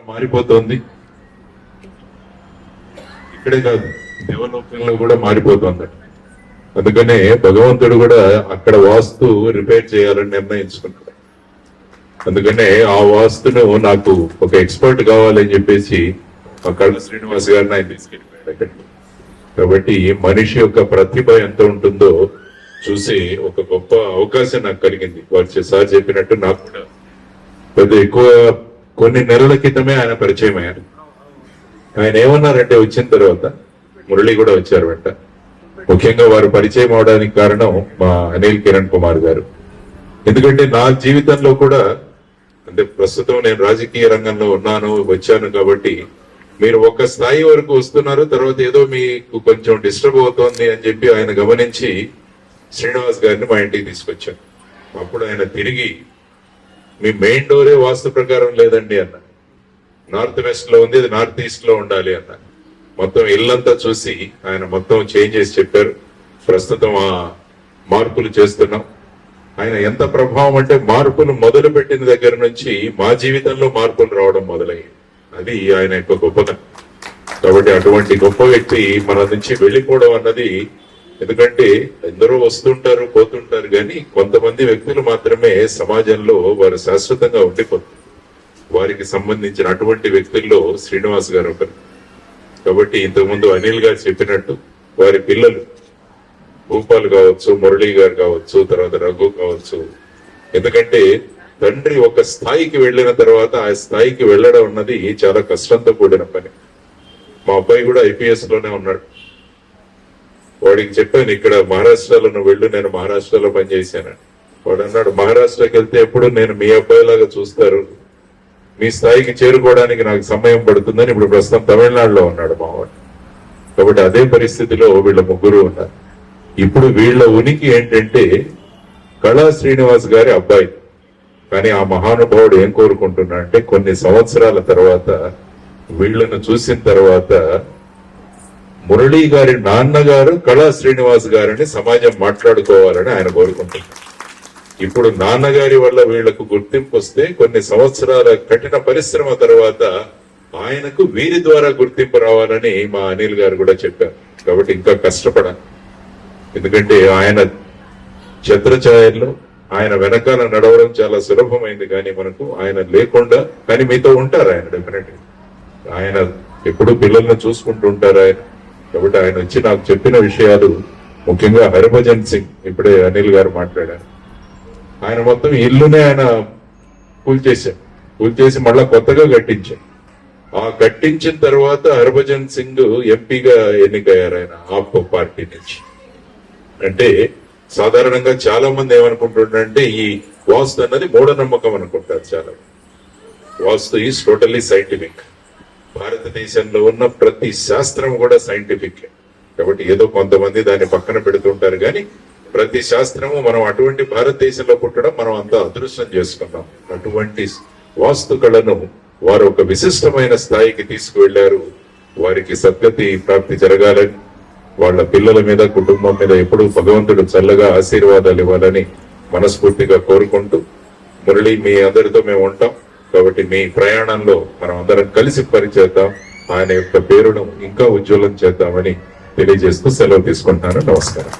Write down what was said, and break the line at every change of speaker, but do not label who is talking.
మారిపోతోంది. ఇక్కడే కాదు, దేవలోకంలో కూడా మారిపోతుంది. అందుకనే భగవంతుడు కూడా అక్కడ వాస్తు రిపేర్ చేయాలని నిర్ణయించుకున్నాడు. అందుకనే ఆ వాస్తును నాకు ఒక ఎక్స్పర్ట్ కావాలని చెప్పేసి మా కళ్ళ శ్రీనివాస్ గారిని ఆయన తీసుకెళ్ళిపోయాడు అక్కడికి. కాబట్టి మనిషి యొక్క ప్రతిభ ఎంత ఉంటుందో చూసి ఒక గొప్ప అవకాశం నాకు కలిగింది. వారు సార్ చెప్పినట్టు నాకు కూడా పెద్ద ఎక్కువ కొన్ని నెలల క్రితమే ఆయన పరిచయం అయ్యారు. ఆయన ఏమన్నారంటే వచ్చిన తర్వాత మురళి కూడా వచ్చారు వెంట. ముఖ్యంగా వారు పరిచయం అవడానికి కారణం మా అనిల్ కిరణ్ కుమార్ గారు. ఎందుకంటే నా జీవితంలో కూడా అంటే ప్రస్తుతం నేను రాజకీయ రంగంలో వచ్చాను కాబట్టి మీరు ఒక స్థాయి వరకు వస్తున్నారు, తర్వాత ఏదో మీకు కొంచెం డిస్టర్బ్ అవుతోంది అని చెప్పి ఆయన గమనించి శ్రీనివాస్ గారిని మా ఇంటికి తీసుకొచ్చాను. అప్పుడు ఆయన తిరిగి మీ మెయిన్ డోరే వాస్తు ప్రకారం లేదండి అన్న, నార్త్ వెస్ట్ లో ఉంది, అది నార్త్ ఈస్ట్ లో ఉండాలి అన్న. మొత్తం ఇల్లంతా చూసి ఆయన మొత్తం చేంజ్ చేసి చెప్పారు. ప్రస్తుతం ఆ మార్పులు చేస్తున్నాం. ఆయన ఎంత ప్రభావం అంటే మార్పులు మొదలు పెట్టిన దగ్గర నుంచి మా జీవితంలో మార్పులు రావడం మొదలయ్యాయి. అది ఆయన యొక్క గొప్పతనం. కాబట్టి అటువంటి గొప్ప వ్యక్తి మన నుంచి వెళ్ళిపోవడం అన్నది, ఎందుకంటే ఎందరో వస్తుంటారు పోతుంటారు కానీ కొంతమంది వ్యక్తులు మాత్రమే సమాజంలో వారు శాశ్వతంగా ఉండిపోతారు. వారికి సంబంధించిన అటువంటి వ్యక్తుల్లో శ్రీనివాస్ గారు ఒకరు. కాబట్టి ఇంతకుముందు అనిల్ గారు చెప్పినట్టు వారి పిల్లలు భూపాల్ కావచ్చు, మురళి గారు కావచ్చు, తర్వాత రఘు కావచ్చు. ఎందుకంటే తండ్రి ఒక స్థాయికి వెళ్ళిన తర్వాత ఆ స్థాయికి వెళ్ళడం అన్నది చాలా కష్టంతో కూడిన పని. మా అబ్బాయి కూడా ఐపీఎస్ లోనే ఉన్నాడు. వాడికి చెప్పాను, ఇక్కడ మహారాష్ట్రలో నువ్వు వెళ్ళు, నేను మహారాష్ట్రలో పనిచేశానని. వాడు అన్నాడు, మహారాష్ట్రకి వెళ్తే ఎప్పుడు నేను మీ అబ్బాయిలాగా చూస్తారు, మీ స్థాయికి చేరుకోవడానికి నాకు సమయం పడుతుందని. ఇప్పుడు ప్రస్తుతం తమిళనాడులో ఉన్నాడు మావాడు. కాబట్టి అదే పరిస్థితిలో వీళ్ళ ముగ్గురు ఉన్నారు. ఇప్పుడు వీళ్ళ ఉనికి ఏంటంటే కళా శ్రీనివాస్ గారి అబ్బాయి. కానీ ఆ మహానుభావుడు ఏం కోరుకుంటున్నా అంటే కొన్ని సంవత్సరాల తర్వాత వీళ్ళను చూసిన తర్వాత మురళి గారి నాన్నగారు కళా శ్రీనివాస్ గారిని సమాజం మాట్లాడుకోవాలని ఆయన కోరుకుంటున్నారు. ఇప్పుడు నాన్నగారి వల్ల వీళ్లకు గుర్తింపు వస్తే కొన్ని సంవత్సరాల కఠిన పరిశ్రమ తర్వాత ఆయనకు వీరి ద్వారా గుర్తింపు రావాలని మా అనిల్ గారు కూడా చెప్పారు. కాబట్టి ఇంకా కష్టపడాలి. ఎందుకంటే ఆయన ఛత్రఛాయల్లో ఆయన వెనకాల నడవడం చాలా సులభమైంది. కానీ మనకు ఆయన లేకుండా, కానీ మీతో ఉంటారు ఆయన డెఫినెట్లీ. ఆయన ఎప్పుడు పిల్లల్ని చూసుకుంటూ ఉంటారు ఆయన. కాబట్టి ఆయన వచ్చి నాకు చెప్పిన విషయాలు, ముఖ్యంగా హర్భజన్ సింగ్, ఇప్పుడే అనిల్ గారు మాట్లాడారు. ఆయన మొత్తం ఇల్లునే ఆయన కూల్చేసి మళ్ళా కొత్తగా కట్టించారు. ఆ కట్టించిన తర్వాత హర్భజన్ సింగ్ ఎంపీగా ఎన్నికయ్యారు ఆయన ఆప్ పార్టీ నుంచి. అంటే సాధారణంగా చాలా మంది ఏమనుకుంటుంటారంటే ఈ వాస్తు అన్నది మూఢనమ్మకం అనుకుంటారు. చాలా వాస్తు ఈజ్ టోటల్లీ సైంటిఫిక్. భారతదేశంలో ఉన్న ప్రతి శాస్త్రం కూడా సైంటిఫిక్. కాబట్టి ఏదో కొంతమంది దాన్ని పక్కన పెడుతుంటారు కానీ ప్రతి శాస్త్రము, మనం అటువంటి భారతదేశంలో పుట్టడం మనం అంతా అదృష్టం చేసుకున్నాం. అటువంటి వాస్తు కళను వారు ఒక విశిష్టమైన స్థాయికి తీసుకువెళ్లారు. వారికి సద్గతి ప్రాప్తి జరగాలని, వాళ్ళ పిల్లల మీద, కుటుంబం మీద ఎప్పుడూ భగవంతుడు చల్లగా ఆశీర్వాదాలు ఇవ్వాలని మనస్ఫూర్తిగా కోరుకుంటూ, మురళి మీ అందరితో మేము ఉంటాం. కాబట్టి మీ ప్రయాణంలో మనం అందరం కలిసి పనిచేద్దాం, ఆయన యొక్క పేరును ఇంకా ఉజ్వలం చేద్దామని తెలియజేస్తూ సెలవు తీసుకుంటున్నాను. నమస్కారం.